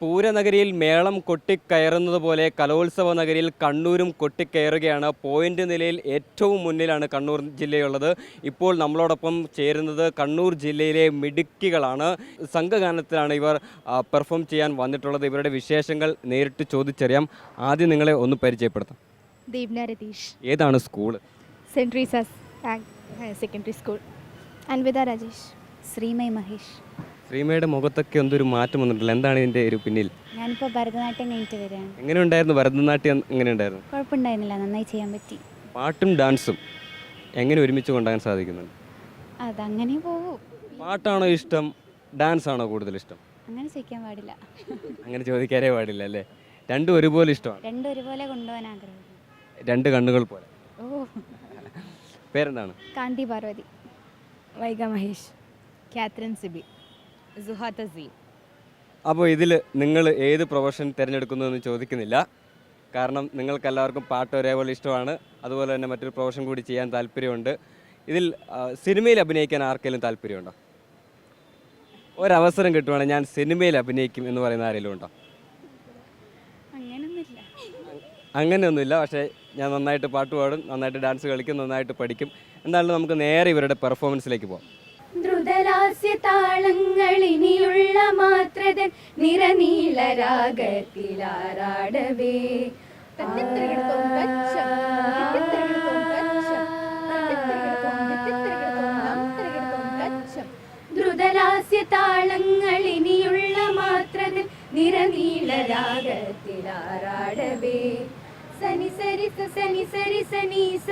പൂരനഗരിയിൽ മേളം കൊട്ടിക്കയറുന്നത് പോലെ കലോത്സവ നഗരിയിൽ കണ്ണൂരും കൊട്ടിക്കയറുകയാണ്. പോയിന്റ് നിലയിൽ ഏറ്റവും മുന്നിലാണ് കണ്ണൂർ ജില്ലയുള്ളത്. ഇപ്പോൾ നമ്മളോടൊപ്പം ചേരുന്നത് കണ്ണൂർ ജില്ലയിലെ മിടുക്കികളാണ്. സംഘഗാനത്തിലാണ് ഇവർ പെർഫോം ചെയ്യാൻ വന്നിട്ടുള്ളത്. ഇവരുടെ വിശേഷങ്ങൾ നേരിട്ട് ചോദിച്ചറിയാം. ആദ്യം നിങ്ങളെ ഒന്ന് പരിചയപ്പെടുത്താം. ദീപ്ന രതീഷ്. ഏതാണ് school? Saint Teresa's secondary school. Anvitha Rajesh. Shreemay Mahesh. ശ്രീമയുടെ മുഖത്തൊക്കെ എന്തൊരു മാറ്റം വന്നിട്ടില്ല, എന്താണ് ഇതിൻ്റെ ഒരു പിന്നിൽ? ഞാനിപ്പോൾ ഭരതനാട്യം കഴിഞ്ഞിട്ട് വരികയാണ്. എങ്ങനെ ഉണ്ടായിരുന്നു ഭരതനാട്യം? എങ്ങനെ ഉണ്ടായിരുന്നു? കുഴപ്പമുണ്ടായിരുന്നില്ല, നന്നായി ചെയ്യാൻ പറ്റി. പാട്ടും ഡാൻസും എങ്ങനെ ഒരുമിച്ച് കൊണ്ടുപോകാൻ സാധിക്കുന്നുണ്ട്? അതങ്ങനെ പോവും. പാട്ടാണോ ഇഷ്ടം, ഡാൻസ് ആണോ കൂടുതൽ ഇഷ്ടം? അങ്ങനെ ചോദിക്കാൻ പാടില്ല. അങ്ങനെ ചോദിക്കാനേ പാടില്ല അല്ലേ? രണ്ടും ഒരുപോലെ ഇഷ്ടമാണ്? രണ്ടും ഒരുപോലെ കൊണ്ടുപോകാൻ ആഗ്രഹം. രണ്ട് കണ്ണുകൾ പോലെ. ഓ. പേരെന്താണ്? കാന്തി പാർവതി. വൈഗ മഹേഷ്. കാത്രിൻ സിബി. സുഹാത്ത സി. അപ്പോൾ ഇതിൽ നിങ്ങൾ ഏത് പ്രൊഫഷൻ തിരഞ്ഞെടുക്കുന്നു എന്ന് ചോദിക്കുന്നില്ല. കാരണം നിങ്ങൾക്കെല്ലാവർക്കും പാട്ട് ഒരേപോലെ ഇഷ്ടമാണ്. അതുപോലെ തന്നെ മറ്റൊരു പ്രൊഫഷൻ കൂടി ചെയ്യാൻ താല്പര്യമുണ്ട്. ഇതിൽ സിനിമയിൽ അഭിനയിക്കാൻ ആർക്കെങ്കിലും താല്പര്യമുണ്ടോ? ഒരവസരം കിട്ടുവാണെങ്കിൽ ഞാൻ സിനിമയിൽ അഭിനയിക്കും എന്ന് പറയുന്ന ആരെങ്കിലും ഉണ്ടോ? അങ്ങനെയൊന്നുമില്ല. പക്ഷേ ഞാൻ നന്നായിട്ട് പാട്ട് പാടും, നന്നായിട്ട് ഡാൻസ് കളിക്കും, നന്നായിട്ട് പഠിക്കും. എന്തായാലും നമുക്ക് നേരെ ഇവരുടെ പെർഫോമൻസിലേക്ക് പോകാം. ദ്രുതലാസ്യ താളങ്ങളിനിയുള്ള മാത്രതൻ നിറനീള രാഗത്തിലാറാടവേ ദ്രുതലാസ്യ താളങ്ങളിനിയുള്ള മാത്രതൻ നിറനീള രാഗത്തിലാറാടവേ സനി സരി സനി സരി സനി സ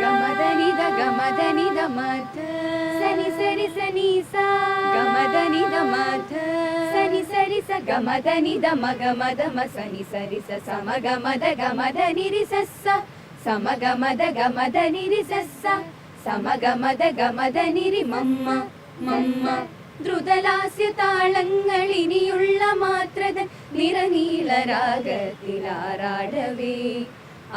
ഗമദനി ദ ഗമദനി ദ മധ സനി സരി സനി സ ഗമദനി ദ മധ സനി സരി സ ഗമദനി ദ മഗമദ മ സനി സരി സ സമ ഗമദ ഗമദനി രി സ സമ ഗമദ ഗമദനി രി സ സമ ഗമദ ഗമദനി രി മമ്മ മമ്മ ദ്രുതലാസ്യ താളങ്ങളിനിയുള്ള മാത്രതൻ നിറനീള രാഗത്തിലാറാടവേ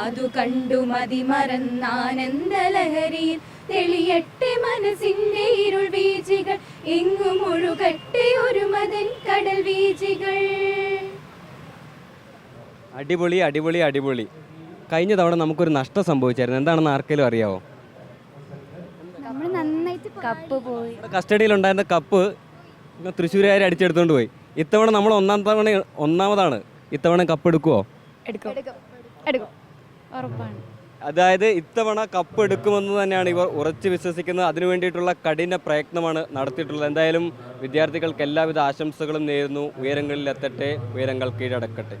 അതു കണ്ടു മതിമറന്നാനന്ദലഹരിയിൽ തെളിയട്ടെ മനസ്സിന്റെ ഇരുൾ വീജികൾ എങ്ങും ഒഴുകട്ടെ ഒരു മതൻ കടൽ വീജികൾ. അടിപൊളി അടിപൊളി അടിപൊളി. കഴിഞ്ഞ തവണ നമുക്കൊരു നഷ്ടം സംഭവിച്ചായിരുന്നു. എന്താണെന്ന് ആർക്കെങ്കിലും അറിയാവോ? നമ്മൾ നന്നായിട്ട് കപ്പ് പോയി. കസ്റ്റഡിയിലുണ്ടായിരുന്ന കപ്പ് തൃശ്ശൂരുകാർ അടിച്ചെടുത്തുകൊണ്ട് പോയി. ഇത്തവണ നമ്മൾ ഒന്നാമതാണ്. ഇത്തവണ കപ്പ് എടുക്കുമോ? എടുക്കും. ഉറപ്പാണ്. അതായത് ഇത്തവണ കപ്പ് എടുക്കുമെന്ന് തന്നെയാണ് ഇവർ ഉറച്ചു വിശ്വസിക്കുന്നത്. അതിനു വേണ്ടിയിട്ടുള്ള കഠിന പ്രയത്നമാണ് നടത്തിയിട്ടുള്ളത്. എന്തായാലും വിദ്യാർത്ഥികൾക്ക് എല്ലാവിധ ആശംസകളും നേരുന്നു. ഉയരങ്ങളിലെത്തട്ടെ, ഉയരങ്ങൾ കീഴടക്കട്ടെ.